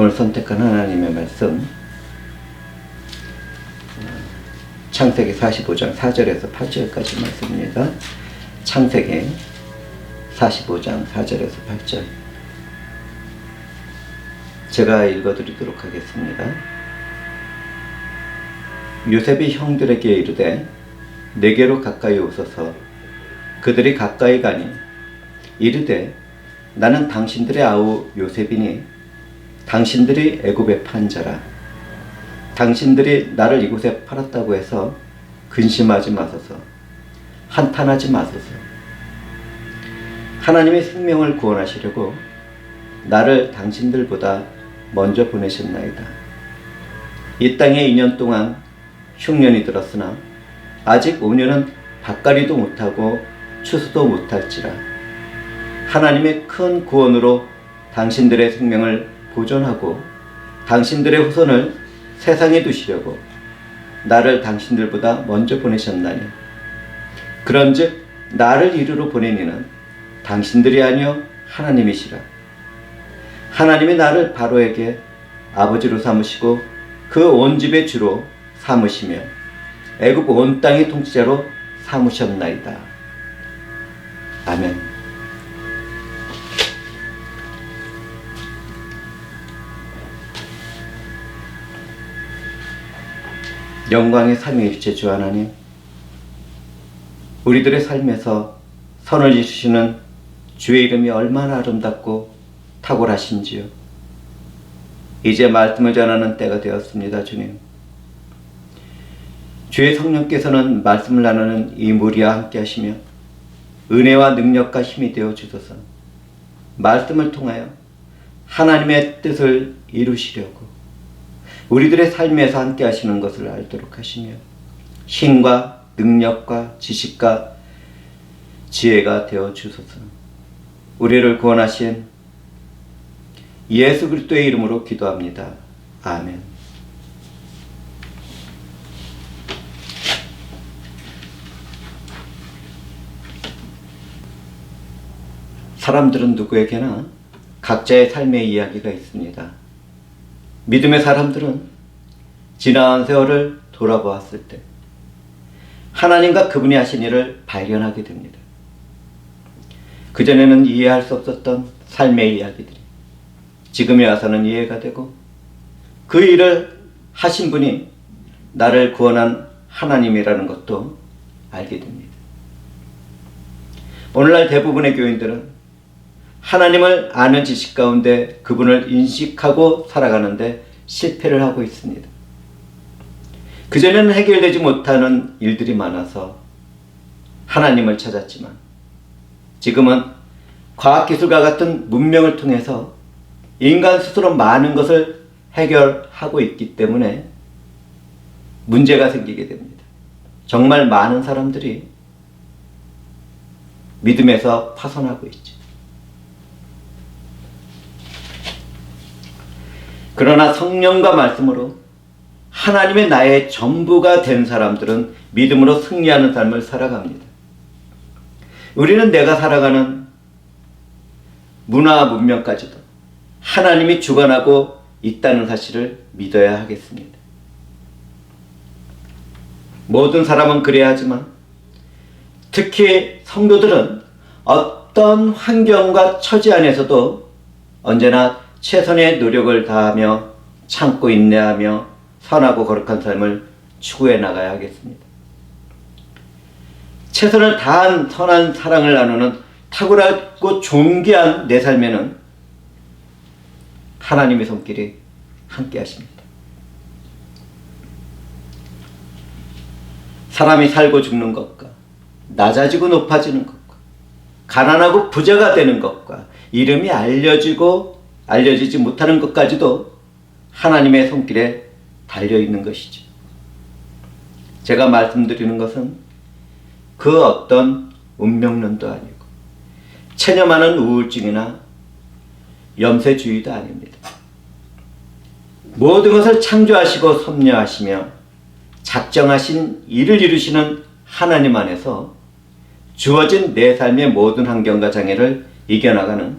오늘 선택한 하나님의 말씀, 창세기 45장 4절에서 8절까지 말씀입니다. 창세기 45장 4절에서 8절 제가 읽어드리도록 하겠습니다. 요셉이 형들에게 이르되 내게로 가까이 오소서. 그들이 가까이 가니 이르되 나는 당신들의 아우 요셉이니 당신들이 애굽에 판 자라. 당신들이 나를 이곳에 팔았다고 해서 근심하지 마소서. 한탄하지 마소서. 하나님의 생명을 구원하시려고 나를 당신들보다 먼저 보내셨나이다. 이 땅에 2년 동안 흉년이 들었으나 아직 5년은 밭갈이도 못하고 추수도 못할지라. 하나님의 큰 구원으로 당신들의 생명을 보존하고 당신들의 후손을 세상에 두시려고 나를 당신들보다 먼저 보내셨나니 그런즉 나를 이리로 보낸 이는 당신들이 아니요 하나님이시라. 하나님이 나를 바로에게 아버지로 삼으시고 그 온 집의 주로 삼으시며 애굽 온 땅의 통치자로 삼으셨나이다. 아멘. 영광의 삼위일체 주 하나님, 우리들의 삶에서 선을 이루시는 주의 이름이 얼마나 아름답고 탁월하신지요. 이제 말씀을 전하는 때가 되었습니다. 주님, 주의 성령께서는 말씀을 나누는 이 무리와 함께 하시며 은혜와 능력과 힘이 되어 주소서. 말씀을 통하여 하나님의 뜻을 이루시려고 우리들의 삶에서 함께 하시는 것을 알도록 하시며 힘과 능력과 지식과 지혜가 되어 주소서. 우리를 구원하신 예수 그리스도의 이름으로 기도합니다. 아멘. 사람들은 누구에게나 각자의 삶의 이야기가 있습니다. 믿음의 사람들은 지나간 세월을 돌아보았을 때 하나님과 그분이 하신 일을 발견하게 됩니다. 그전에는 이해할 수 없었던 삶의 이야기들이 지금에 와서는 이해가 되고 그 일을 하신 분이 나를 구원한 하나님이라는 것도 알게 됩니다. 오늘날 대부분의 교인들은 하나님을 아는 지식 가운데 그분을 인식하고 살아가는데 실패를 하고 있습니다. 그전에는 해결되지 못하는 일들이 많아서 하나님을 찾았지만 지금은 과학기술과 같은 문명을 통해서 인간 스스로 많은 것을 해결하고 있기 때문에 문제가 생기게 됩니다. 정말 많은 사람들이 믿음에서 파손하고 있죠. 그러나 성령과 말씀으로 하나님의 나의 전부가 된 사람들은 믿음으로 승리하는 삶을 살아갑니다. 우리는 내가 살아가는 문화와 문명까지도 하나님이 주관하고 있다는 사실을 믿어야 하겠습니다. 모든 사람은 그래야 하지만 특히 성도들은 어떤 환경과 처지 안에서도 언제나 최선의 노력을 다하며 참고 인내하며 선하고 거룩한 삶을 추구해 나가야 하겠습니다. 최선을 다한 선한 사랑을 나누는 탁월하고 존귀한 내 삶에는 하나님의 손길이 함께 하십니다. 사람이 살고 죽는 것과 낮아지고 높아지는 것과 가난하고 부자가 되는 것과 이름이 알려지지 못하는 것까지도 하나님의 손길에 달려있는 것이죠. 제가 말씀드리는 것은 그 어떤 운명론도 아니고 체념하는 우울증이나 염세주의도 아닙니다. 모든 것을 창조하시고 섭려하시며 작정하신 일을 이루시는 하나님 안에서 주어진 내 삶의 모든 환경과 장애를 이겨나가는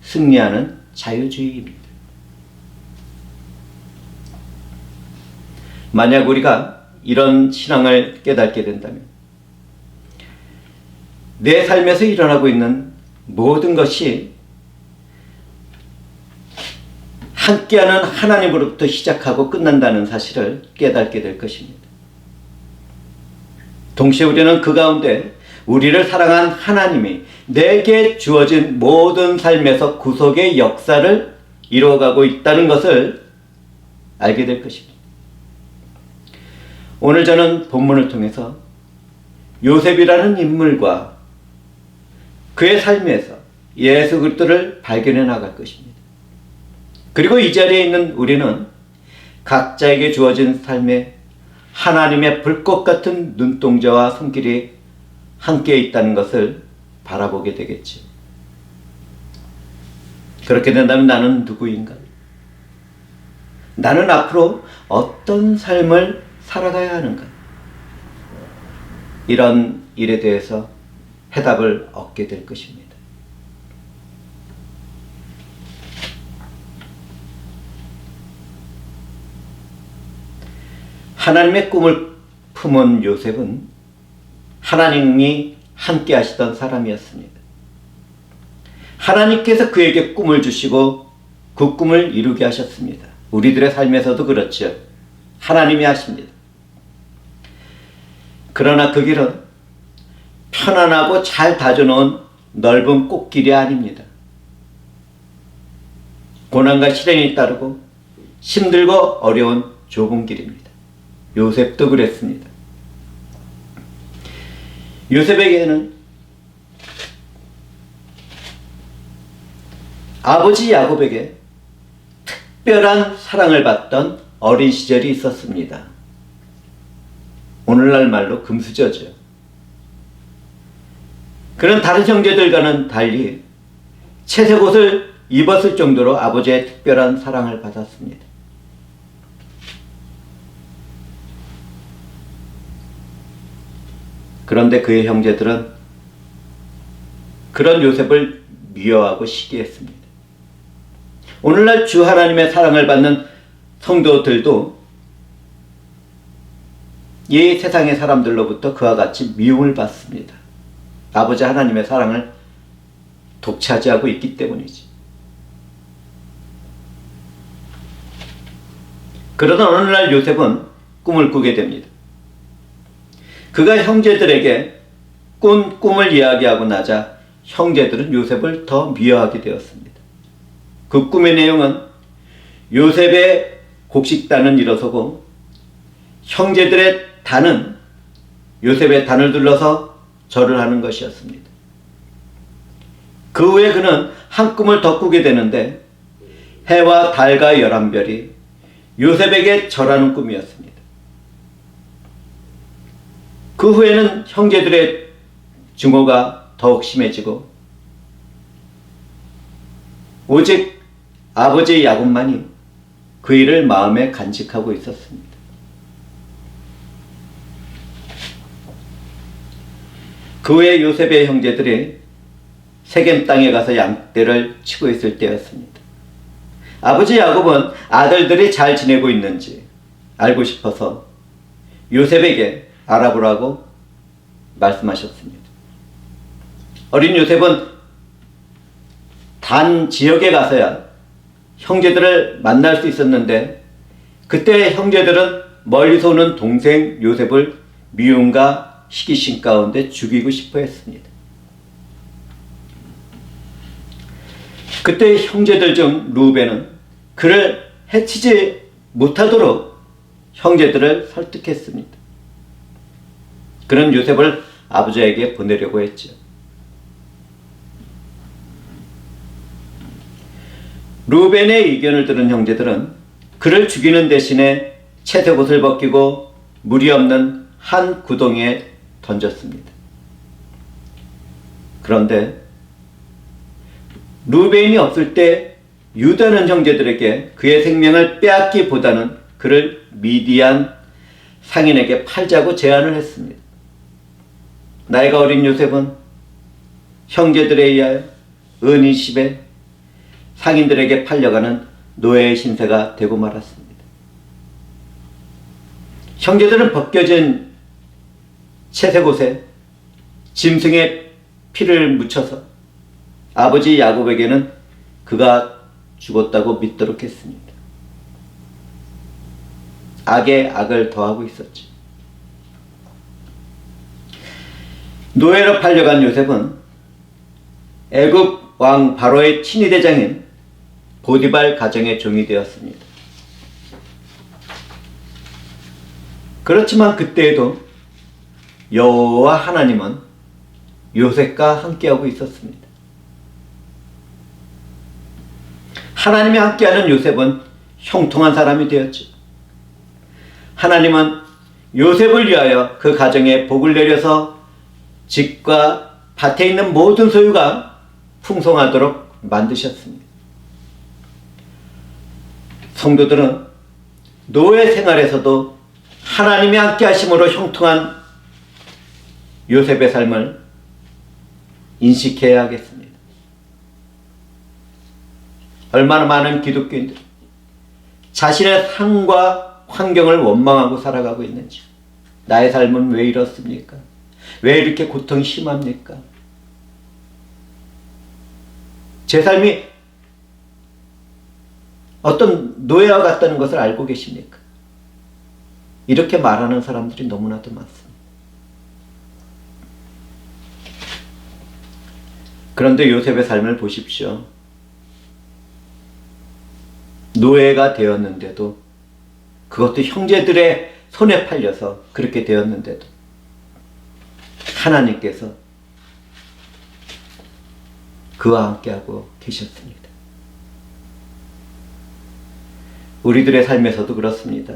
승리하는 자유주의입니다. 만약 우리가 이런 신앙을 깨닫게 된다면 내 삶에서 일어나고 있는 모든 것이 함께하는 하나님으로부터 시작하고 끝난다는 사실을 깨닫게 될 것입니다. 동시에 우리는 그 가운데 우리를 사랑한 하나님이 내게 주어진 모든 삶에서 구속의 역사를 이루어가고 있다는 것을 알게 될 것입니다. 오늘 저는 본문을 통해서 요셉이라는 인물과 그의 삶에서 예수 그리스도를 발견해 나갈 것입니다. 그리고 이 자리에 있는 우리는 각자에게 주어진 삶에 하나님의 불꽃 같은 눈동자와 손길이 함께 있다는 것을 바라보게 되겠지. 그렇게 된다면 나는 누구인가? 나는 앞으로 어떤 삶을 살아가야 하는가? 이런 일에 대해서 해답을 얻게 될 것입니다. 하나님의 꿈을 품은 요셉은 하나님이 함께 하시던 사람이었습니다. 하나님께서 그에게 꿈을 주시고 그 꿈을 이루게 하셨습니다. 우리들의 삶에서도 그렇죠. 하나님이 하십니다. 그러나 그 길은 편안하고 잘 다져놓은 넓은 꽃길이 아닙니다. 고난과 시련이 따르고 힘들고 어려운 좁은 길입니다. 요셉도 그랬습니다. 요셉에게는 아버지 야곱에게 특별한 사랑을 받던 어린 시절이 있었습니다. 오늘날 말로 금수저죠. 그는 다른 형제들과는 달리 채색 옷을 입었을 정도로 아버지의 특별한 사랑을 받았습니다. 그런데 그의 형제들은 그런 요셉을 미워하고 시기했습니다. 오늘날 주 하나님의 사랑을 받는 성도들도 이 세상의 사람들로부터 그와 같이 미움을 받습니다. 아버지 하나님의 사랑을 독차지하고 있기 때문이지. 그러던 어느 날 요셉은 꿈을 꾸게 됩니다. 그가 형제들에게 꾼 꿈을 이야기하고 나자 형제들은 요셉을 더 미워하게 되었습니다. 그 꿈의 내용은 요셉의 곡식단은 일어서고 형제들의 단은 요셉의 단을 둘러서 절을 하는 것이었습니다. 그 후에 그는 한 꿈을 더 꾸게 되는데 해와 달과 11별이 요셉에게 절하는 꿈이었습니다. 그 후에는 형제들의 증오가 더욱 심해지고 오직 아버지 야곱만이 그 일을 마음에 간직하고 있었습니다. 그 후에 요셉의 형제들이 세겜 땅에 가서 양떼를 치고 있을 때였습니다. 아버지 야곱은 아들들이 잘 지내고 있는지 알고 싶어서 요셉에게 알아보라고 말씀하셨습니다. 어린 요셉은 단 지역에 가서야 형제들을 만날 수 있었는데 그때 형제들은 멀리서 오는 동생 요셉을 미움과 시기심 가운데 죽이고 싶어 했습니다. 그때 형제들 중 루벤은 그를 해치지 못하도록 형제들을 설득했습니다. 그는 요셉을 아버지에게 보내려고 했죠. 루벤의 의견을 들은 형제들은 그를 죽이는 대신에 채색 옷을 벗기고 물이 없는 한 구덩이에 던졌습니다. 그런데 루벤이 없을 때 유다는 형제들에게 그의 생명을 빼앗기보다는 그를 미디안 상인에게 팔자고 제안을 했습니다. 나이가 어린 요셉은 형제들에 의하여 은이십에 상인들에게 팔려가는 노예의 신세가 되고 말았습니다. 형제들은 벗겨진 채색 옷에 짐승의 피를 묻혀서 아버지 야곱에게는 그가 죽었다고 믿도록 했습니다. 악에 악을 더하고 있었죠. 노예로 팔려간 요셉은 애굽 왕 바로의 친위대장인 보디발 가정의 종이 되었습니다. 그렇지만 그때에도 여호와 하나님은 요셉과 함께하고 있었습니다. 하나님이 함께하는 요셉은 형통한 사람이 되었죠. 하나님은 요셉을 위하여 그 가정에 복을 내려서 집과 밭에 있는 모든 소유가 풍성하도록 만드셨습니다. 성도들은 노예 생활에서도 하나님이 함께 하심으로 형통한 요셉의 삶을 인식해야 하겠습니다. 얼마나 많은 기독교인들 자신의 삶과 환경을 원망하고 살아가고 있는지, 나의 삶은 왜 이렇습니까? 왜 이렇게 고통이 심합니까? 제 삶이 어떤 노예와 같다는 것을 알고 계십니까? 이렇게 말하는 사람들이 너무나도 많습니다. 그런데 요셉의 삶을 보십시오. 노예가 되었는데도, 그것도 형제들의 손에 팔려서 그렇게 되었는데도 하나님께서 그와 함께하고 계셨습니다. 우리들의 삶에서도 그렇습니다.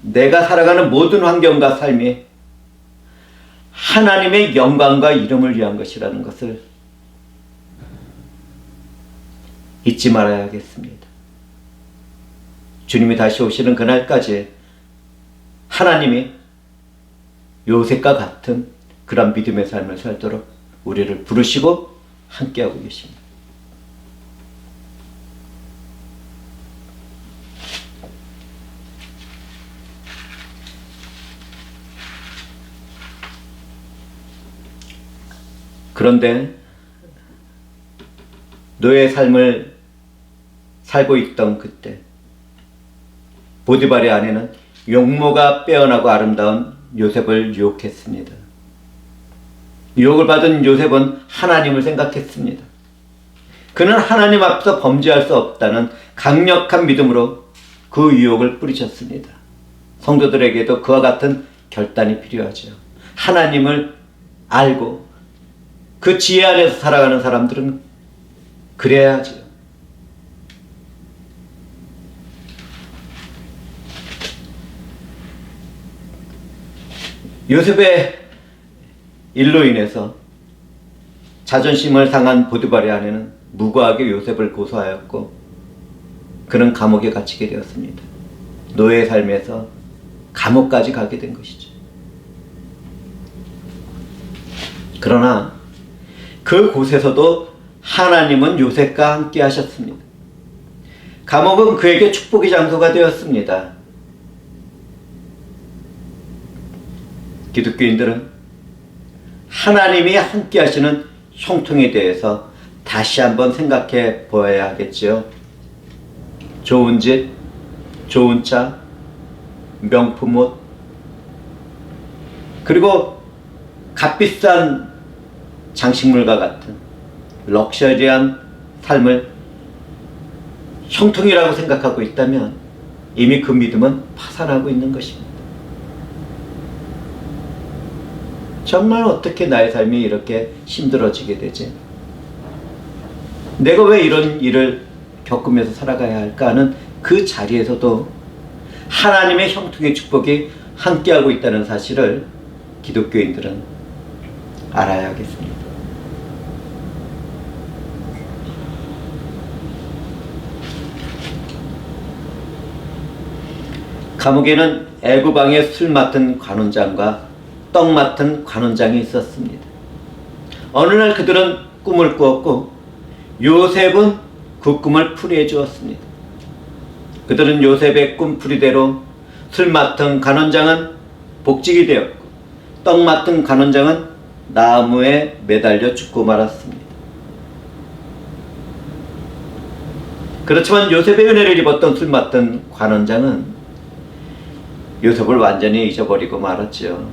내가 살아가는 모든 환경과 삶이 하나님의 영광과 이름을 위한 것이라는 것을 잊지 말아야겠습니다. 주님이 다시 오시는 그날까지 하나님이 요셉과 같은 그런 믿음의 삶을 살도록 우리를 부르시고 함께하고 계십니다. 그런데 노예의 삶을 살고 있던 그때 보디발의 아내는 용모가 빼어나고 아름다운 요셉을 유혹했습니다. 유혹을 받은 요셉은 하나님을 생각했습니다. 그는 하나님 앞에서 범죄할 수 없다는 강력한 믿음으로 그 유혹을 뿌리쳤습니다. 성도들에게도 그와 같은 결단이 필요하죠. 하나님을 알고 그 지혜 안에서 살아가는 사람들은 그래야죠. 요셉의 일로 인해서 자존심을 상한 보디발의 아내는 무고하게 요셉을 고소하였고 그는 감옥에 갇히게 되었습니다. 노예의 삶에서 감옥까지 가게 된 것이죠. 그러나 그곳에서도 하나님은 요셉과 함께 하셨습니다. 감옥은 그에게 축복의 장소가 되었습니다. 기독교인들은 하나님이 함께 하시는 형통에 대해서 다시 한번 생각해 보아야 하겠지요. 좋은 집, 좋은 차, 명품 옷, 그리고 값비싼 장식물과 같은 럭셔리한 삶을 형통이라고 생각하고 있다면 이미 그 믿음은 파산하고 있는 것입니다. 정말 어떻게 나의 삶이 이렇게 힘들어지게 되지? 내가 왜 이런 일을 겪으면서 살아가야 할까 하는 그 자리에서도 하나님의 형통의 축복이 함께하고 있다는 사실을 기독교인들은 알아야 하겠습니다. 감옥에는 애굽 왕의 술 맡은 관원장과 떡 맡은 관원장이 있었습니다. 어느 날 그들은 꿈을 꾸었고 요셉은 그 꿈을 풀이해 주었습니다. 그들은 요셉의 꿈풀이대로 술 맡은 간원장은 복직이 되었고 떡 맡은 간원장은 나무에 매달려 죽고 말았습니다. 그렇지만 요셉의 은혜를 입었던 술 맡은 관원장은 요셉을 완전히 잊어버리고 말았지요.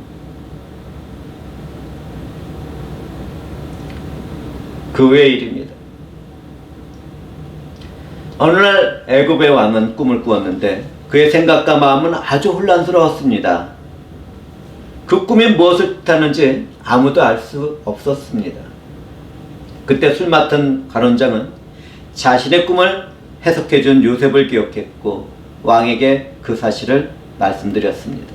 그 후의 일입니다. 어느 날 애굽의 왕은 꿈을 꾸었는데 그의 생각과 마음은 아주 혼란스러웠습니다. 그 꿈이 무엇을 뜻하는지 아무도 알 수 없었습니다. 그때 술 맡은 관원장은 자신의 꿈을 해석해준 요셉을 기억했고 왕에게 그 사실을 말씀드렸습니다.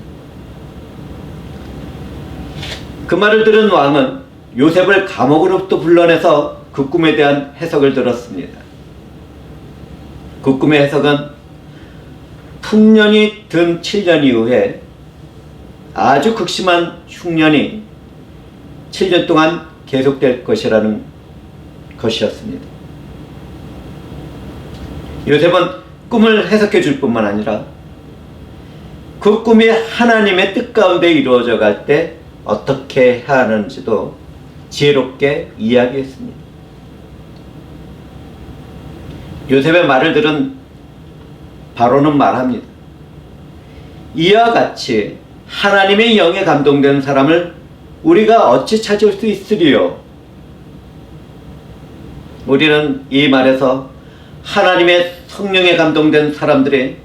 그 말을 들은 왕은 요셉을 감옥으로부터 불러내서 그 꿈에 대한 해석을 들었습니다. 그 꿈의 해석은 풍년이 든 7년 이후에 아주 극심한 흉년이 7년 동안 계속될 것이라는 것이었습니다. 요셉은 꿈을 해석해 줄 뿐만 아니라 그 꿈이 하나님의 뜻 가운데 이루어져 갈 때 어떻게 해야 하는지도 지혜롭게 이야기했습니다. 요셉의 말을 들은 바로는 말합니다. 이와 같이 하나님의 영에 감동된 사람을 우리가 어찌 찾을 수 있으리요? 우리는 이 말에서 하나님의 성령에 감동된 사람들이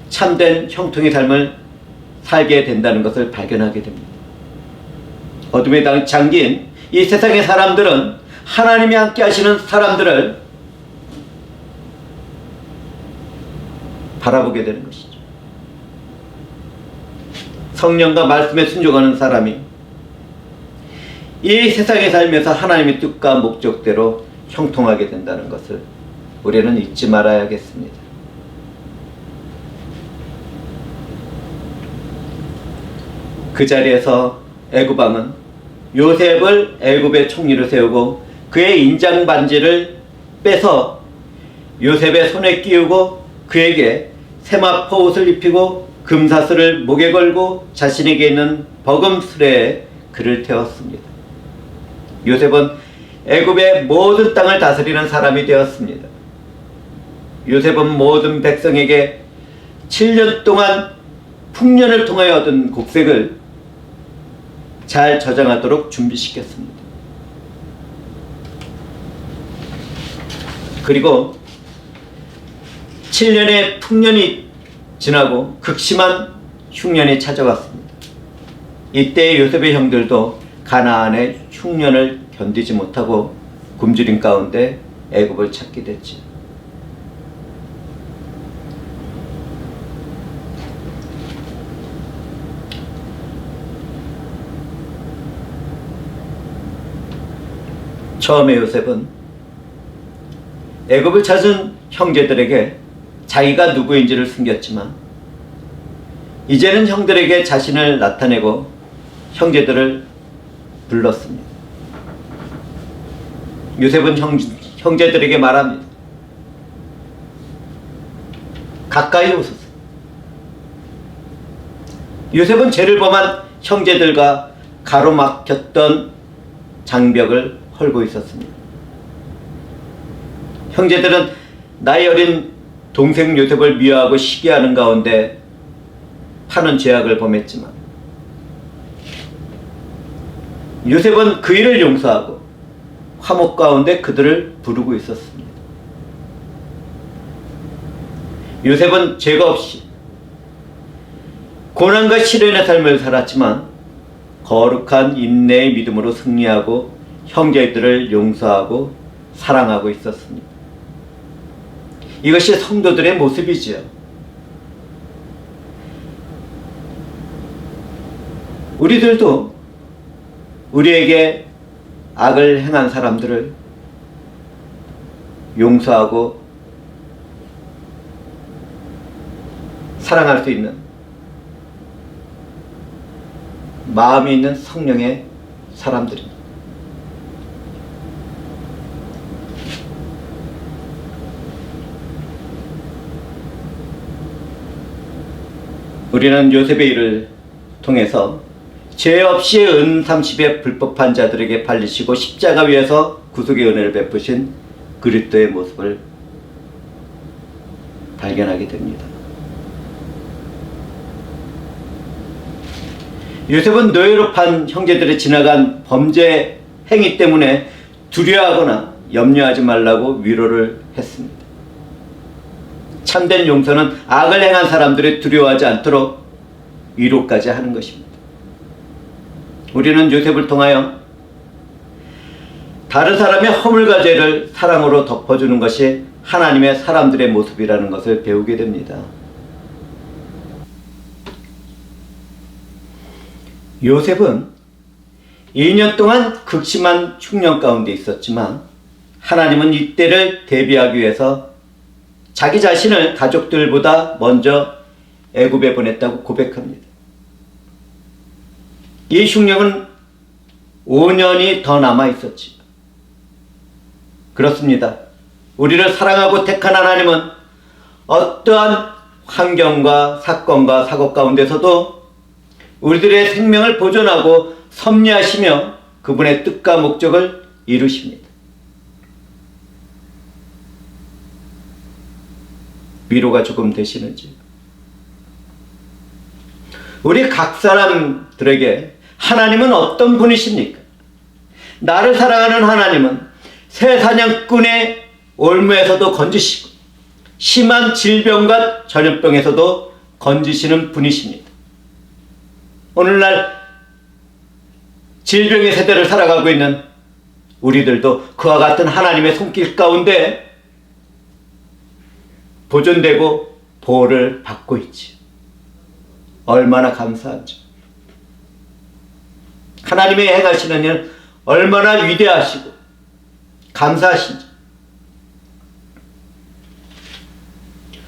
참된 형통의 삶을 살게 된다는 것을 발견하게 됩니다. 어둠에 잠긴 이 세상의 사람들은 하나님이 함께 하시는 사람들을 바라보게 되는 것이죠. 성령과 말씀에 순종하는 사람이 이 세상의 삶에서 하나님의 뜻과 목적대로 형통하게 된다는 것을 우리는 잊지 말아야겠습니다. 그 자리에서 애굽 왕은 요셉을 애굽의 총리로 세우고 그의 인장 반지를 빼서 요셉의 손에 끼우고 그에게 세마포 옷을 입히고 금사슬을 목에 걸고 자신에게 있는 버금 수레에 그를 태웠습니다. 요셉은 애굽의 모든 땅을 다스리는 사람이 되었습니다. 요셉은 모든 백성에게 7년 동안 풍년을 통하여 얻은 곡색을 잘 저장하도록 준비시켰습니다. 그리고 7년의 풍년이 지나고 극심한 흉년이 찾아왔습니다. 이때 요셉의 형들도 가나안의 흉년을 견디지 못하고 굶주림 가운데 애굽을 찾게 됐지요. 처음에 요셉은 애굽을 찾은 형제들에게 자기가 누구인지를 숨겼지만 이제는 형들에게 자신을 나타내고 형제들을 불렀습니다. 요셉은 형제들에게 말합니다. 가까이 오소서. 요셉은 죄를 범한 형제들과 가로막혔던 장벽을 헐고 있었습니다. 형제들은 나이 어린 동생 요셉을 미워하고 시기하는 가운데 파는 죄악을 범했지만 요셉은 그 일을 용서하고 화목 가운데 그들을 부르고 있었습니다. 요셉은 죄가 없이 고난과 시련의 삶을 살았지만 거룩한 인내의 믿음으로 승리하고 형제들을 용서하고 사랑하고 있었습니다. 이것이 성도들의 모습이지요. 우리들도 우리에게 악을 행한 사람들을 용서하고 사랑할 수 있는 마음이 있는 성령의 사람들입니다. 우리는 요셉의 일을 통해서 죄 없이 은 30의 불법한 자들에게 팔리시고 십자가 위에서 구속의 은혜를 베푸신 그리스도의 모습을 발견하게 됩니다. 요셉은 노예로 판 형제들의 지나간 범죄 행위 때문에 두려워하거나 염려하지 말라고 위로를 했습니다. 참된 용서는 악을 행한 사람들이 두려워하지 않도록 위로까지 하는 것입니다. 우리는 요셉을 통하여 다른 사람의 허물과 죄를 사랑으로 덮어주는 것이 하나님의 사람들의 모습이라는 것을 배우게 됩니다. 요셉은 2년 동안 극심한 흉년 가운데 있었지만 하나님은 이때를 대비하기 위해서 자기 자신을 가족들보다 먼저 애굽에 보냈다고 고백합니다. 이 흉년은 5년이 더 남아 있었지. 그렇습니다. 우리를 사랑하고 택한 하나님은 어떠한 환경과 사건과 사고 가운데서도 우리들의 생명을 보존하고 섭리하시며 그분의 뜻과 목적을 이루십니다. 위로가 조금 되시는지. 우리 각 사람들에게 하나님은 어떤 분이십니까? 나를 사랑하는 하나님은 새 사냥꾼의 올무에서도 건지시고 심한 질병과 전염병에서도 건지시는 분이십니다. 오늘날 질병의 세대를 살아가고 있는 우리들도 그와 같은 하나님의 손길 가운데 보존되고 보호를 받고 있지. 얼마나 감사하죠. 하나님의 행하시는 일은 얼마나 위대하시고 감사하신지.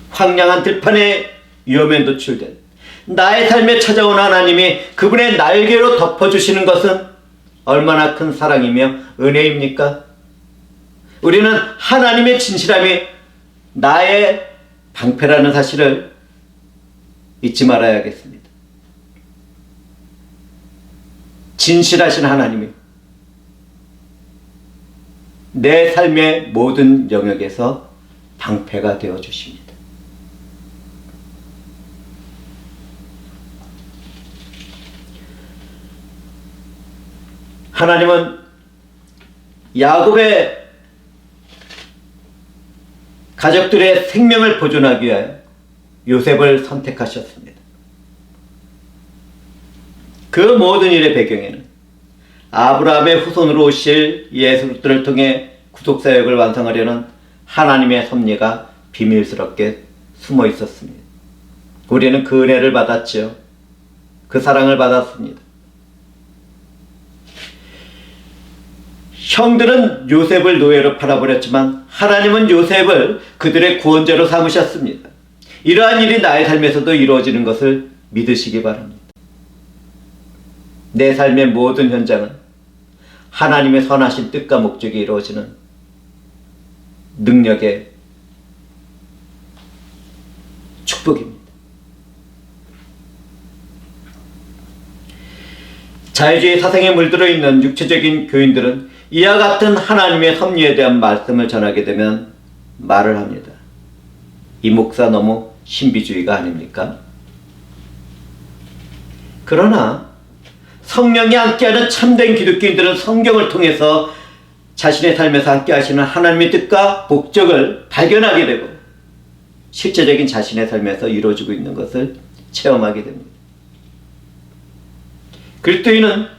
황량한 들판에 위험에 노출된 나의 삶에 찾아온 하나님이 그분의 날개로 덮어주시는 것은 얼마나 큰 사랑이며 은혜입니까? 우리는 하나님의 진실함이 나의 방패라는 사실을 잊지 말아야겠습니다. 진실하신 하나님이 내 삶의 모든 영역에서 방패가 되어 주십니다. 하나님은 야곱의 가족들의 생명을 보존하기 위하여 요셉을 선택하셨습니다. 그 모든 일의 배경에는 아브라함의 후손으로 오실 예수 그리스도를 통해 구속사역을 완성하려는 하나님의 섭리가 비밀스럽게 숨어 있었습니다. 우리는 그 은혜를 받았지요. 그 사랑을 받았습니다. 형들은 요셉을 노예로 팔아버렸지만 하나님은 요셉을 그들의 구원자로 삼으셨습니다. 이러한 일이 나의 삶에서도 이루어지는 것을 믿으시기 바랍니다. 내 삶의 모든 현장은 하나님의 선하신 뜻과 목적이 이루어지는 능력의 축복입니다. 자유주의 사상에 물들어 있는 육체적인 교인들은 이와 같은 하나님의 섭리에 대한 말씀을 전하게 되면 말을 합니다. 이 목사 너무 신비주의가 아닙니까? 그러나 성령이 함께하는 참된 기독교인들은 성경을 통해서 자신의 삶에서 함께하시는 하나님의 뜻과 목적을 발견하게 되고 실제적인 자신의 삶에서 이루어지고 있는 것을 체험하게 됩니다. 그리스도인은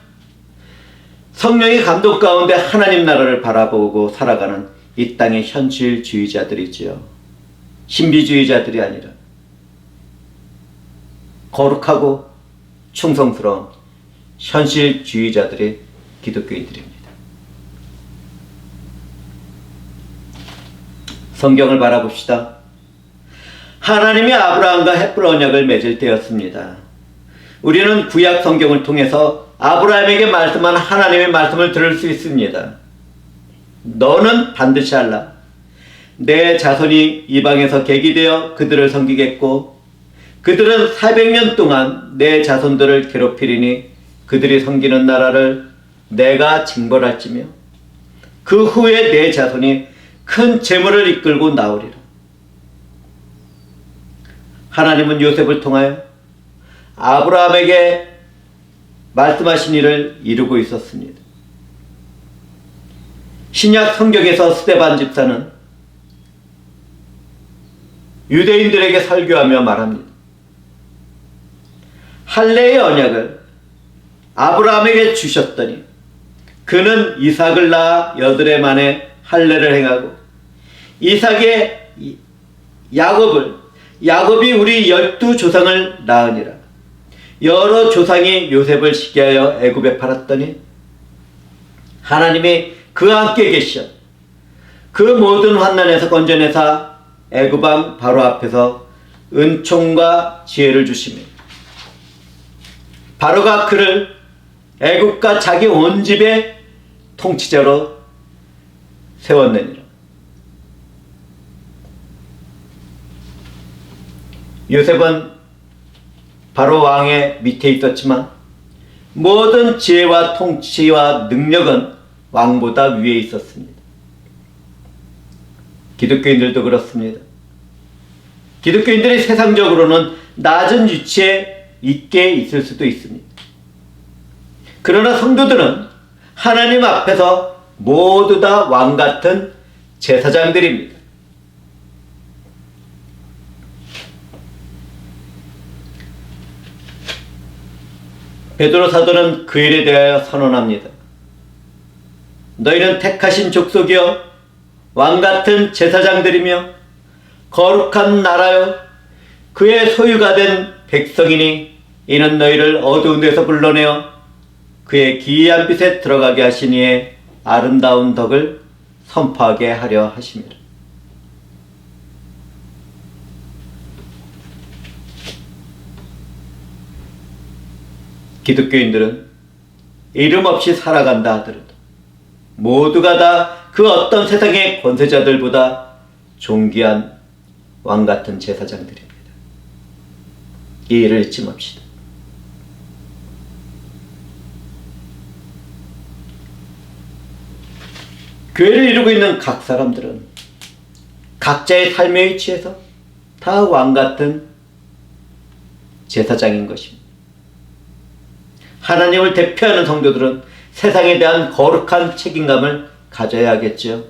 성령의 감독 가운데 하나님 나라를 바라보고 살아가는 이 땅의 현실주의자들이지요. 신비주의자들이 아니라 거룩하고 충성스러운 현실주의자들의 기독교인들입니다. 성경을 바라봅시다. 하나님이 아브라함과 헷불 언약을 맺을 때였습니다. 우리는 구약 성경을 통해서 아브라함에게 말씀한 하나님의 말씀을 들을 수 있습니다. 너는 반드시 알라. 내 자손이 이방에서 객이 되어 그들을 섬기겠고 그들은 400년 동안 내 자손들을 괴롭히리니 그들이 섬기는 나라를 내가 징벌할지며 그 후에 내 자손이 큰 재물을 이끌고 나오리라. 하나님은 요셉을 통하여 아브라함에게 말씀하신 일을 이루고 있었습니다. 신약 성경에서 스데반 집사는 유대인들에게 설교하며 말합니다. 할례의 언약을 아브라함에게 주셨더니 그는 이삭을 낳아 8해 만에 할례를 행하고 이삭의 야곱이 우리 12조상을 낳으니라. 여러 조상이 요셉을 시기하여 애굽에 팔았더니 하나님이 그와 함께 계시어 그 모든 환난에서 건져내사 애굽왕 바로 앞에서 은총과 지혜를 주시며 바로가 그를 애굽과 자기 온 집의 통치자로 세웠느니라. 요셉은 바로 왕의 밑에 있었지만 모든 지혜와 통치와 능력은 왕보다 위에 있었습니다. 기독교인들도 그렇습니다. 기독교인들이 세상적으로는 낮은 위치에 있게 있을 수도 있습니다. 그러나 성도들은 하나님 앞에서 모두 다 왕같은 제사장들입니다. 베드로 사도는 그 일에 대하여 선언합니다. 너희는 택하신 족속이여 왕같은 제사장들이며 거룩한 나라여 그의 소유가 된 백성이니 이는 너희를 어두운 데서 불러내어 그의 기이한 빛에 들어가게 하신 이의 아름다운 덕을 선포하게 하려 하심이라. 기독교인들은 이름 없이 살아간다 하더라도 모두가 다 그 어떤 세상의 권세자들보다 존귀한 왕같은 제사장들입니다. 이 일을 잊지 맙시다. 교회를 이루고 있는 각 사람들은 각자의 삶의 위치에서 다 왕같은 제사장인 것입니다. 하나님을 대표하는 성도들은 세상에 대한 거룩한 책임감을 가져야겠죠.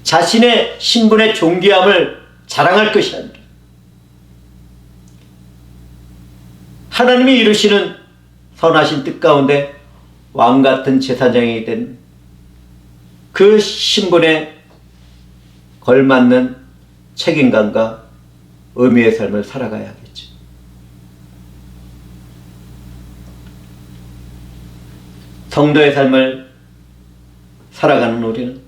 자신의 신분의 존귀함을 자랑할 것이 아니라 하나님이 이루시는 선하신 뜻 가운데 왕같은 제사장이 된 그 신분에 걸맞는 책임감과 의미의 삶을 살아가야 하겠죠. 성도의 삶을 살아가는 우리는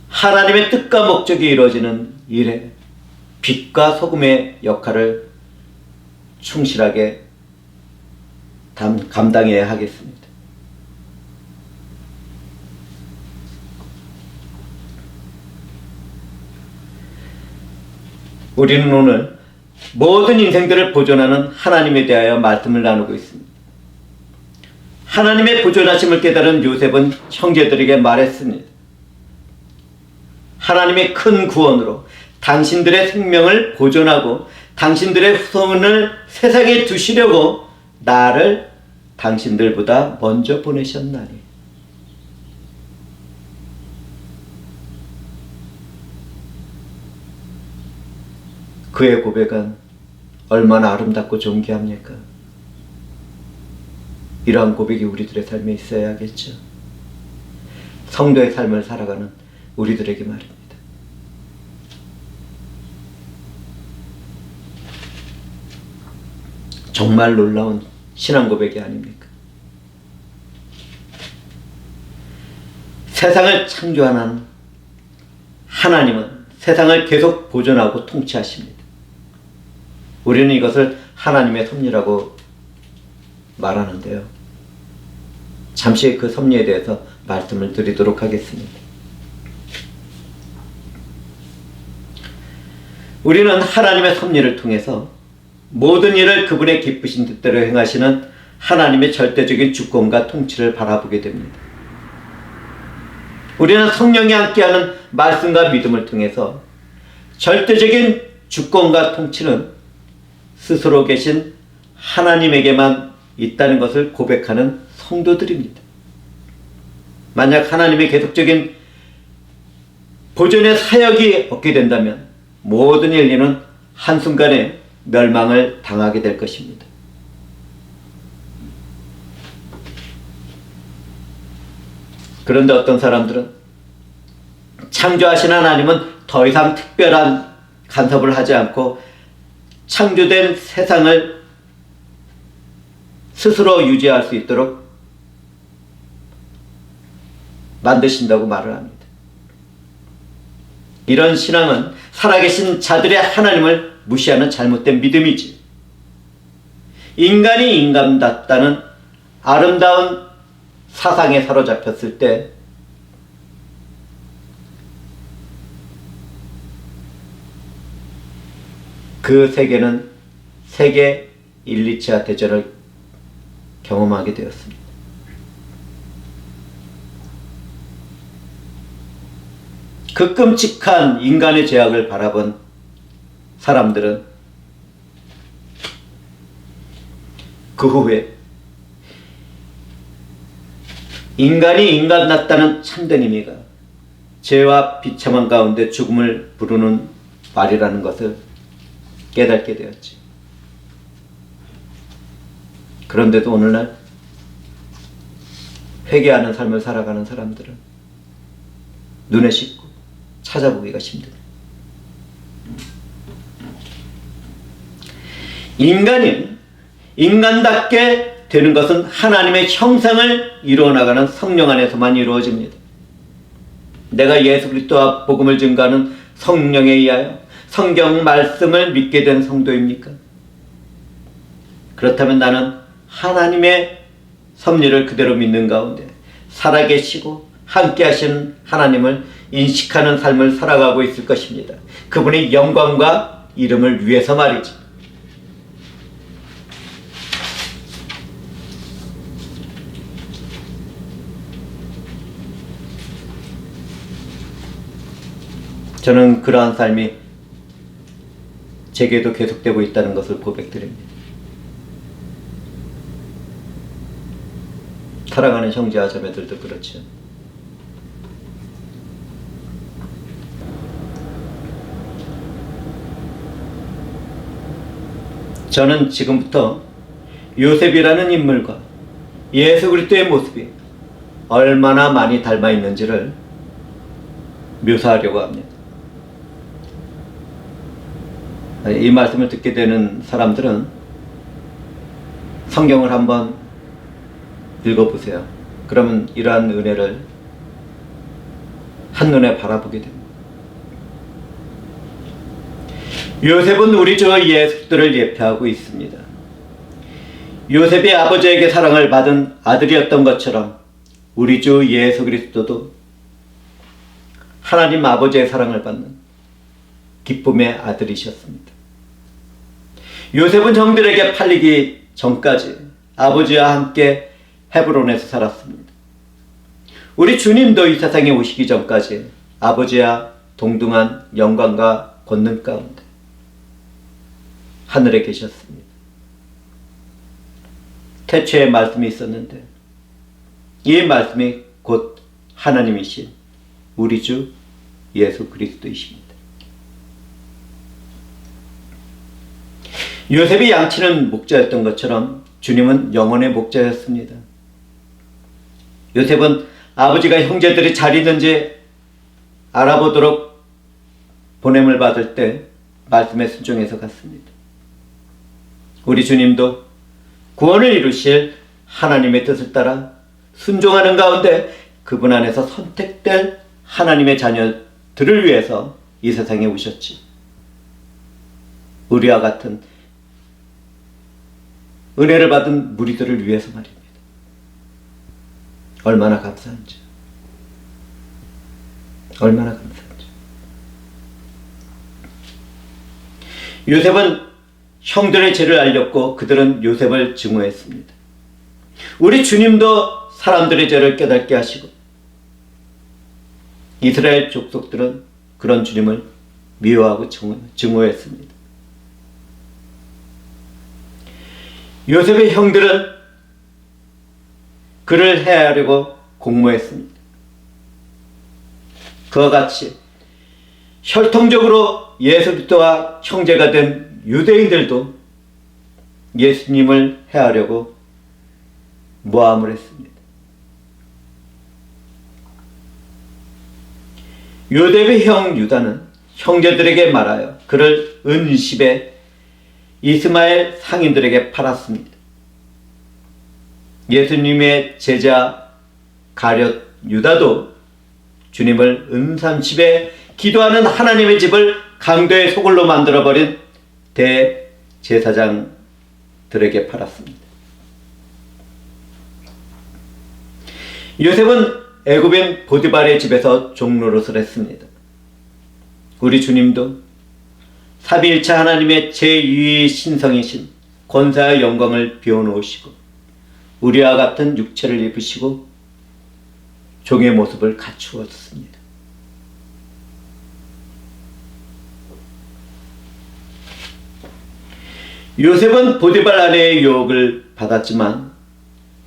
하나님의 뜻과 목적이 이루어지는 일에 빛과 소금의 역할을 충실하게 감당해야 하겠습니다. 우리는 오늘 모든 인생들을 보존하는 하나님에 대하여 말씀을 나누고 있습니다. 하나님의 보존하심을 깨달은 요셉은 형제들에게 말했습니다. 하나님의 큰 구원으로 당신들의 생명을 보존하고 당신들의 후손을 세상에 두시려고 나를 당신들보다 먼저 보내셨나니. 그의 고백은 얼마나 아름답고 존귀합니까? 이러한 고백이 우리들의 삶에 있어야겠죠. 성도의 삶을 살아가는 우리들에게 말입니다. 정말 놀라운 신앙 고백이 아닙니까? 세상을 창조하는 하나님은 세상을 계속 보존하고 통치하십니다. 우리는 이것을 하나님의 섭리라고 말하는데요. 잠시 그 섭리에 대해서 말씀을 드리도록 하겠습니다. 우리는 하나님의 섭리를 통해서 모든 일을 그분의 기쁘신 뜻대로 행하시는 하나님의 절대적인 주권과 통치를 바라보게 됩니다. 우리는 성령이 함께하는 말씀과 믿음을 통해서 절대적인 주권과 통치는 스스로 계신 하나님에게만 있다는 것을 고백하는 성도들입니다. 만약 하나님의 계속적인 보존의 사역이 없게 된다면 모든 인류는 한순간에 멸망을 당하게 될 것입니다. 그런데 어떤 사람들은 창조하신 하나님은 더 이상 특별한 간섭을 하지 않고 창조된 세상을 스스로 유지할 수 있도록 만드신다고 말을 합니다. 이런 신앙은 살아계신 자들의 하나님을 무시하는 잘못된 믿음이지, 인간이 인간답다는 아름다운 사상에 사로잡혔을 때 그 세계는 세계 1, 2차 대전을 경험하게 되었습니다. 그 끔찍한 인간의 죄악을 바라본 사람들은 그 후에 인간이 인간답다는 참된 의미가 죄와 비참한 가운데 죽음을 부르는 말이라는 것을 깨닫게 되었지. 그런데도 오늘날 회개하는 삶을 살아가는 사람들은 눈에 씻고 찾아보기가 힘듭니다. 인간이 인간답게 되는 것은 하나님의 형상을 이루어나가는 성령 안에서만 이루어집니다. 내가 예수 그리스도와 복음을 증거하는 성령에 의하여 성경 말씀을 믿게 된 성도입니까? 그렇다면 나는 하나님의 섭리를 그대로 믿는 가운데 살아계시고 함께 하신 하나님을 인식하는 삶을 살아가고 있을 것입니다. 그분의 영광과 이름을 위해서 말이지. 저는 그러한 삶이 제게도 계속되고 있다는 것을 고백드립니다. 사랑하는 형제와 자매들도 그렇죠. 저는 지금부터 요셉이라는 인물과 예수 그리스도의 모습이 얼마나 많이 닮아 있는지를 묘사하려고 합니다. 이 말씀을 듣게 되는 사람들은 성경을 한번 읽어보세요. 그러면 이러한 은혜를 한눈에 바라보게 됩니다. 요셉은 우리 주 예수 그리스도를 예표하고 있습니다. 요셉이 아버지에게 사랑을 받은 아들이었던 것처럼 우리 주 예수 그리스도도 하나님 아버지의 사랑을 받는 기쁨의 아들이셨습니다. 요셉은 형들에게 팔리기 전까지 아버지와 함께 헤브론에서 살았습니다. 우리 주님도 이 세상에 오시기 전까지 아버지와 동등한 영광과 권능 가운데 하늘에 계셨습니다. 태초에 말씀이 있었는데 이 말씀이 곧 하나님이신 우리 주 예수 그리스도이십니다. 요셉이 양치는 목자였던 것처럼 주님은 영혼의 목자였습니다. 요셉은 아버지가 형제들이 잘 있는지 알아보도록 보냄을 받을 때 말씀에 순종해서 갔습니다. 우리 주님도 구원을 이루실 하나님의 뜻을 따라 순종하는 가운데 그분 안에서 선택될 하나님의 자녀들을 위해서 이 세상에 오셨지. 우리와 같은 은혜를 받은 무리들을 위해서 말입니다. 얼마나 감사한지. 얼마나 감사한지. 요셉은 형들의 죄를 알렸고 그들은 요셉을 증오했습니다. 우리 주님도 사람들의 죄를 깨닫게 하시고 이스라엘 족속들은 그런 주님을 미워하고 증오했습니다. 요셉의 형들은 그를 해하려고 공모했습니다. 그와 같이 혈통적으로 예수 그리스도와 형제가 된 유대인들도 예수님을 해하려고 모함을 했습니다. 요셉의 형 유다는 형제들에게 말하여 그를 은십에 이스마엘 상인들에게 팔았습니다. 예수님의 제자 가룟 유다도 주님을 은30에 기도하는 하나님의 집을 강도의 소굴로 만들어버린 대제사장들에게 팔았습니다. 요셉은 애굽인 보디발의 집에서 종노릇을 했습니다. 우리 주님도 삼위일체 하나님의 제2의 신성이신 권사의 영광을 비워놓으시고 우리와 같은 육체를 입으시고 종의 모습을 갖추었습니다. 요셉은 보디발 아내의 유혹을 받았지만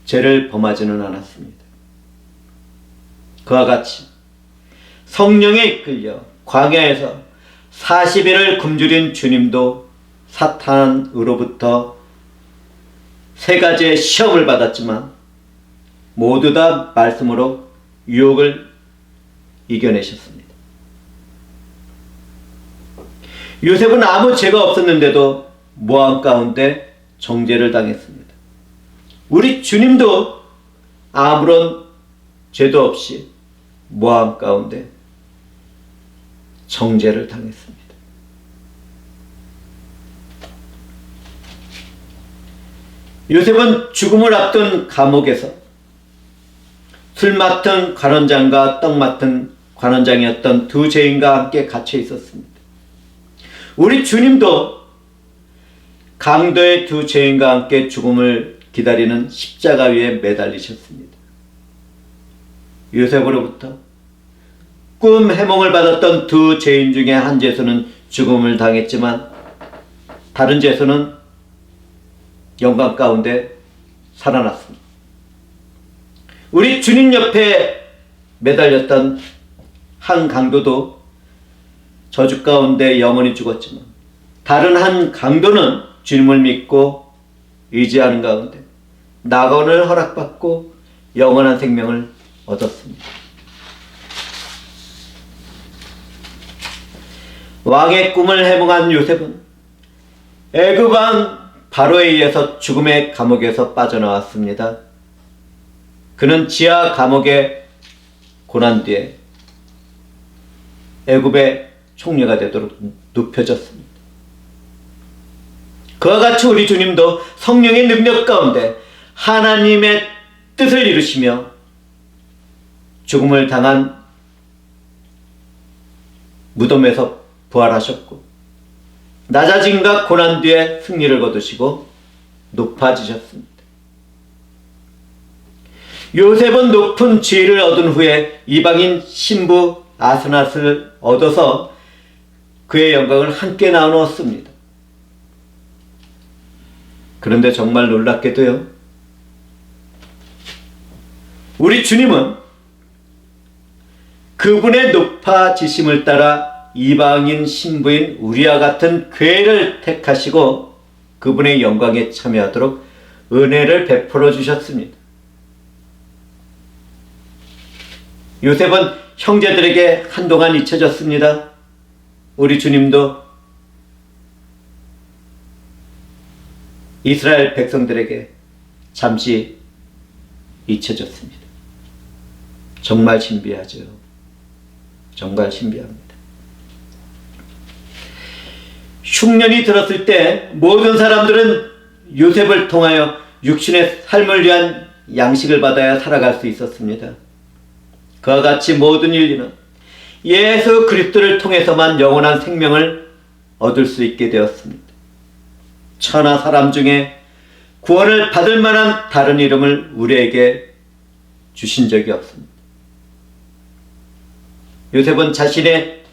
죄를 범하지는 않았습니다. 그와 같이 성령에 이끌려 광야에서 40일을 굶주린 주님도 사탄으로부터 3가지의 시험을 받았지만 모두 다 말씀으로 유혹을 이겨내셨습니다. 요셉은 아무 죄가 없었는데도 모함 가운데 정죄를 당했습니다. 우리 주님도 아무런 죄도 없이 모함 가운데 정죄를 당했습니다. 요셉은 죽음을 앞둔 감옥에서 술 맡은 관원장과 떡 맡은 관원장이었던 두 죄인과 함께 갇혀 있었습니다. 우리 주님도 강도의 두 죄인과 함께 죽음을 기다리는 십자가 위에 매달리셨습니다. 요셉으로부터 꿈 해몽을 받았던 두 죄인 중에 한 죄수는 죽음을 당했지만 다른 죄수는 영광 가운데 살아났습니다. 우리 주님 옆에 매달렸던 한 강도도 저주 가운데 영원히 죽었지만 다른 한 강도는 주님을 믿고 의지하는 가운데 낙원을 허락받고 영원한 생명을 얻었습니다. 왕의 꿈을 해몽한 요셉은 애굽 왕 바로에 의해서 죽음의 감옥에서 빠져나왔습니다. 그는 지하 감옥에 고난 뒤에 애굽의 총리가 되도록 눕혀졌습니다. 그와 같이 우리 주님도 성령의 능력 가운데 하나님의 뜻을 이루시며 죽음을 당한 무덤에서 부활하셨고 낮아짐과 고난 뒤에 승리를 거두시고 높아지셨습니다. 요셉은 높은 지위를 얻은 후에 이방인 신부 아스낫을 얻어서 그의 영광을 함께 나누었습니다. 그런데 정말 놀랍게도요, 우리 주님은 그분의 높아지심을 따라 이방인 신부인 우리와 같은 괴를 택하시고 그분의 영광에 참여하도록 은혜를 베풀어 주셨습니다. 요셉은 형제들에게 한동안 잊혀졌습니다. 우리 주님도 이스라엘 백성들에게 잠시 잊혀졌습니다. 정말 신비하죠. 정말 신비합니다. 흉년이 들었을 때 모든 사람들은 요셉을 통하여 육신의 삶을 위한 양식을 받아야 살아갈 수 있었습니다. 그와 같이 모든 인류는 예수 그리스도를 통해서만 영원한 생명을 얻을 수 있게 되었습니다. 천하 사람 중에 구원을 받을 만한 다른 이름을 우리에게 주신 적이 없습니다. 요셉은 자신의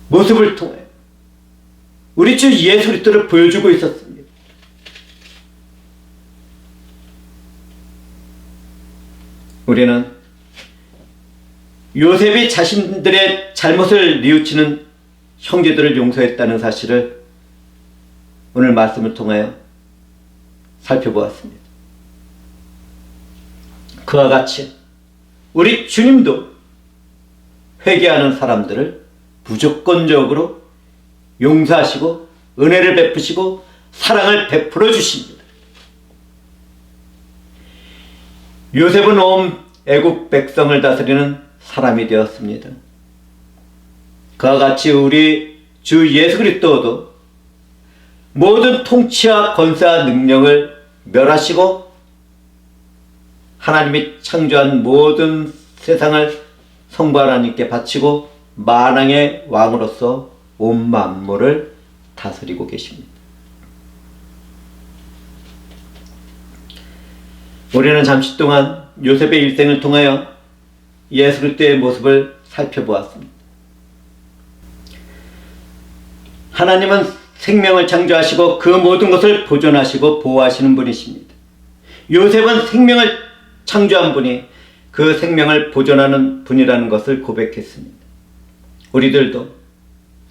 모습을 통해 우리 주 예수 그리스도를 보여주고 있었습니다. 우리는 요셉이 자신들의 잘못을 뉘우치는 형제들을 용서했다는 사실을 오늘 말씀을 통하여 살펴보았습니다. 그와 같이 우리 주님도 회개하는 사람들을 무조건적으로 용서하시고 은혜를 베푸시고 사랑을 베풀어 주십니다. 요셉은 온 애국 백성을 다스리는 사람이 되었습니다. 그와 같이 우리 주 예수 그리스도도 모든 통치와 권세와 능력을 멸하시고 하나님이 창조한 모든 세상을 성부 하나님께 바치고 만왕의 왕으로서 온 만물을 다스리고 계십니다. 우리는 잠시 동안 요셉의 일생을 통하여 예수 그리스도의 모습을 살펴보았습니다. 하나님은 생명을 창조하시고 그 모든 것을 보존하시고 보호하시는 분이십니다. 요셉은 생명을 창조한 분이 그 생명을 보존하는 분이라는 것을 고백했습니다. 우리들도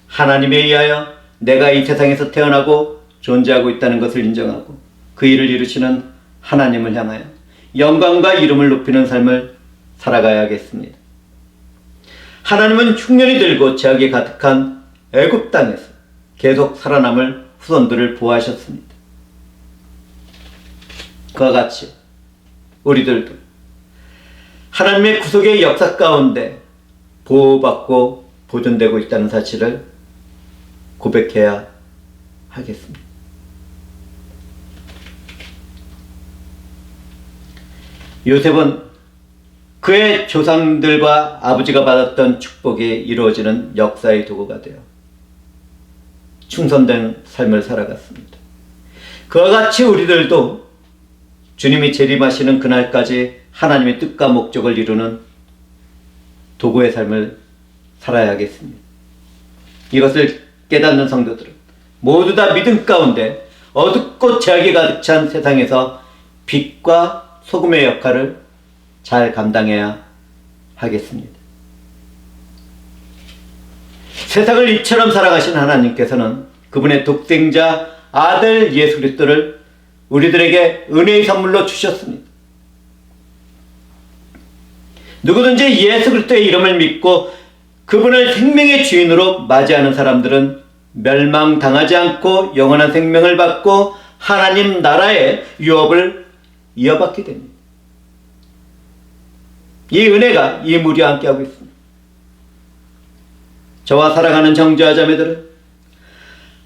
하나님에 의하여 내가 이 세상에서 태어나고 존재하고 있다는 것을 인정하고 그 일을 이루시는 하나님을 향하여 영광과 이름을 높이는 삶을 살아가야겠습니다. 하나님은 흉년이 들고 죄악이 가득한 애굽 땅에서 계속 살아남을 후손들을 보호하셨습니다. 그와 같이 우리들도 하나님의 구속의 역사 가운데 보호받고 보존되고 있다는 사실을 고백해야 하겠습니다. 요셉은 그의 조상들과 아버지가 받았던 축복이 이루어지는 역사의 도구가 되어 충성된 삶을 살아갔습니다. 그와 같이 우리들도 주님이 재림하시는 그날까지 하나님의 뜻과 목적을 이루는 도구의 삶을 살아야겠습니다. 이것을 깨닫는 성도들은 모두 다 믿음 가운데 어둡고 죄악이 가득 찬 세상에서 빛과 소금의 역할을 잘 감당해야 하겠습니다. 세상을 이처럼 살아가신 하나님께서는 그분의 독생자 아들 예수 그리스도를 우리들에게 은혜의 선물로 주셨습니다. 누구든지 예수 그리스도의 이름을 믿고 그분을 생명의 주인으로 맞이하는 사람들은 멸망당하지 않고 영원한 생명을 받고 하나님 나라의 유업을 이어받게 됩니다. 이 은혜가 이 무리와 함께하고 있습니다. 저와 사랑하는 정죄와 자매들은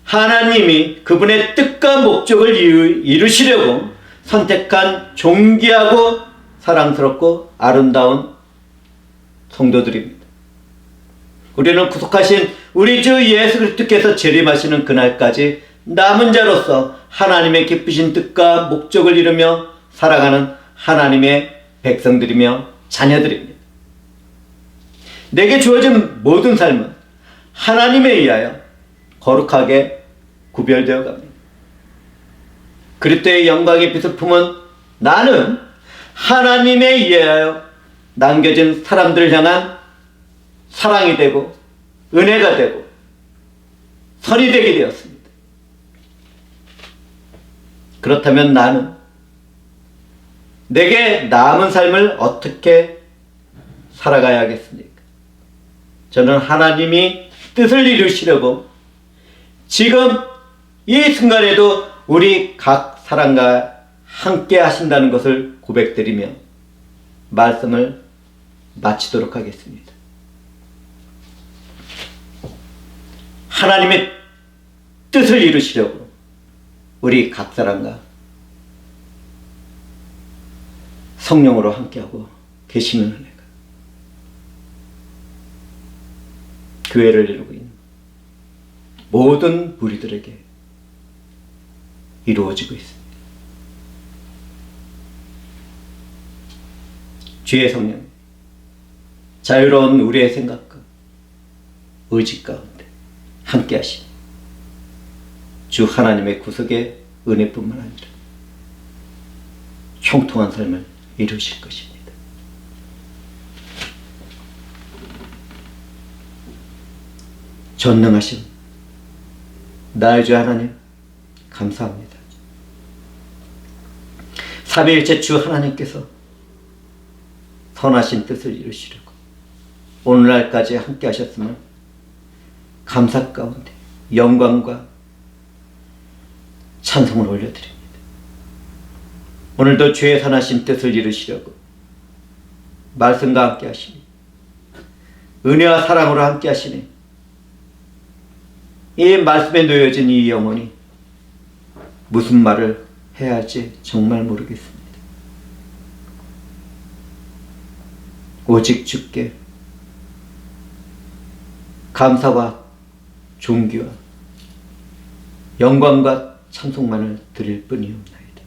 하나님이 그분의 뜻과 목적을 이루시려고 선택한 존귀하고 사랑스럽고 아름다운 성도들입니다. 우리는 구속하신 우리 주 예수 그리스도께서 재림하시는 그날까지 남은 자로서 하나님의 기쁘신 뜻과 목적을 이루며 살아가는 하나님의 백성들이며 자녀들입니다. 내게 주어진 모든 삶은 하나님에 의하여 거룩하게 구별되어 갑니다. 그리스도의 영광의 빛을 품은 나는 하나님에 의하여 남겨진 사람들을 향한 사랑이 되고 은혜가 되고 선이 되게 되었습니다. 그렇다면 나는 내게 남은 삶을 어떻게 살아가야겠습니까? 저는 하나님이 뜻을 이루시려고 지금 이 순간에도 우리 각 사람과 함께 하신다는 것을 고백드리며 말씀을 마치도록 하겠습니다. 하나님의 뜻을 이루시려고 우리 각 사람과 성령으로 함께하고 계시는 은혜가 교회를 이루고 있는 모든 무리들에게 이루어지고 있습니다. 주의 성령, 자유로운 우리의 생각과 의지 가운데 함께 하시니 주 하나님의 구속의 은혜뿐만 아니라 형통한 삶을 이루실 것입니다. 전능하신 나의 주 하나님, 감사합니다. 삼위일체 주 하나님께서 선하신 뜻을 이루시려고 오늘날까지 함께 하셨음을 감사 가운데 영광과 찬송을 올려드립니다. 오늘도 주의 선하신 뜻을 이루시려고 말씀과 함께 하시니 은혜와 사랑으로 함께 하시니 이 말씀에 놓여진 이 영혼이 무슨 말을 해야 할지 정말 모르겠습니다. 오직 주께 감사와 존귀와 영광과 찬송만을 드릴 뿐이옵나이다.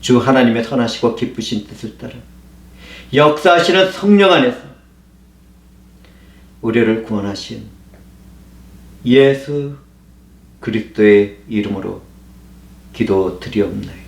주 하나님의 선하시고 기쁘신 뜻을 따라 역사하시는 성령 안에서 우리를 구원하신 예수 그리스도의 이름으로 기도드리옵나이다.